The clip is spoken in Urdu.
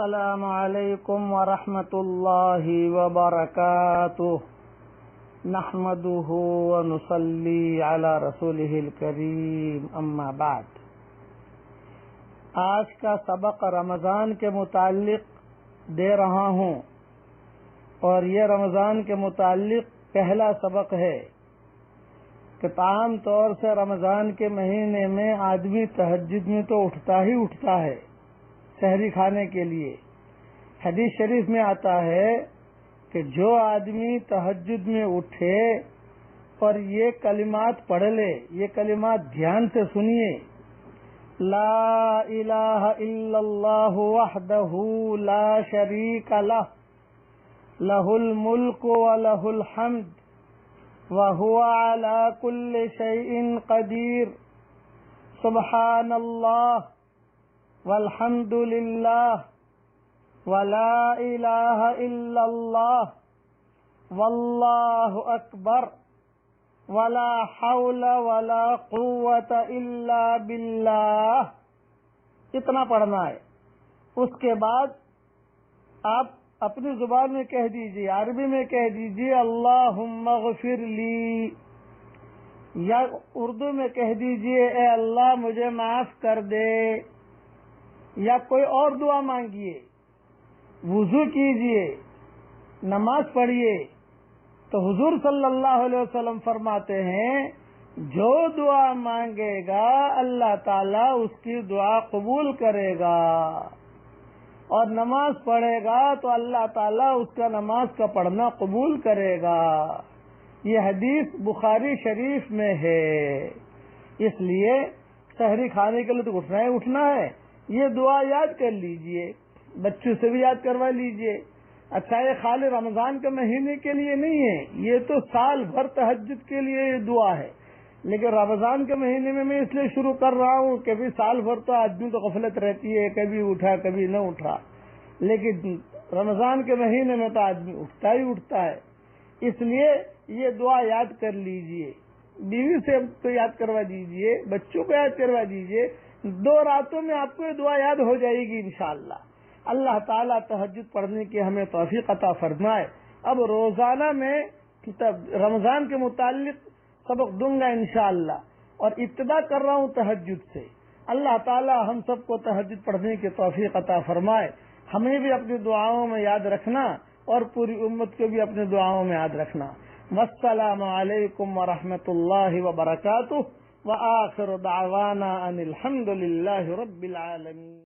السلام علیکم ورحمۃ اللہ وبرکاتہ نحمده ونصلی علی رسولہ الکریم اما بعد۔ آج کا سبق رمضان کے متعلق دے رہا ہوں، اور یہ رمضان کے متعلق پہلا سبق ہے کہ عام طور سے رمضان کے مہینے میں آدمی تہجد میں تو اٹھتا ہی اٹھتا ہے سحری کھانے کے لیے۔ حدیث شریف میں آتا ہے کہ جو آدمی تہجد میں اٹھے اور یہ کلمات پڑھ لے، یہ کلمات دھیان سے سنیے: لا الہ الا اللہ وحدہ لا شریک لہ لہ الملک ولہ الحمد وہو علی کل شیء قدیر، سبحان اللہ والحمد للہ ولا الہ الا اللہ واللہ اکبر ولا حول ولا قوت الا باللہ، اتنا پڑھنا ہے۔ اس کے بعد آپ اپنی زبان میں کہہ دیجئے، عربی میں کہہ دیجئے اللہم اغفر لی، یا اردو میں کہہ دیجئے اے اللہ مجھے معاف کر دے، یا کوئی اور دعا مانگیے۔ وضو کیجئے، نماز پڑھیے تو حضور صلی اللہ علیہ وسلم فرماتے ہیں جو دعا مانگے گا اللہ تعالیٰ اس کی دعا قبول کرے گا، اور نماز پڑھے گا تو اللہ تعالیٰ اس کا نماز کا پڑھنا قبول کرے گا۔ یہ حدیث بخاری شریف میں ہے۔ اس لیے سحری کھانے کے لیے تو اٹھنا ہی اٹھنا ہے۔ یہ دعا یاد کر لیجئے، بچوں سے بھی یاد کروا لیجئے۔ اچھا، یہ خالی رمضان کے مہینے کے لیے نہیں ہے، یہ تو سال بھر تہجد کے لیے یہ دعا ہے، لیکن رمضان کے مہینے میں اس لیے شروع کر رہا ہوں کہ بھی سال بھر تو آدمی تو غفلت رہتی ہے، کبھی اٹھا کبھی نہ اٹھا، لیکن رمضان کے مہینے میں تو آدمی اٹھتا ہی اٹھتا ہے۔ اس لیے یہ دعا یاد کر لیجئے، بیوی سے تو یاد کروا دیجئے، بچوں کو یاد کروا دیجئے۔ 2 راتوں میں آپ کو یہ دعا یاد ہو جائے گی انشاءاللہ۔ اللہ تعالیٰ تہجد پڑھنے کی ہمیں توفیق عطا فرمائے۔ اب روزانہ میں رمضان کے متعلق سبق دوں گا انشاءاللہ، اور ابتدا کر رہا ہوں تہجد سے۔ اللہ تعالیٰ ہم سب کو تہجد پڑھنے کی توفیق عطا فرمائے، ہمیں بھی اپنی دعاؤں میں یاد رکھنا اور پوری امت کو بھی اپنی دعاؤں میں یاد رکھنا۔ والسلام علیکم ورحمۃ اللہ وبرکاتہ، وآخر دعوانا ان الحمد للہ رب العالمین۔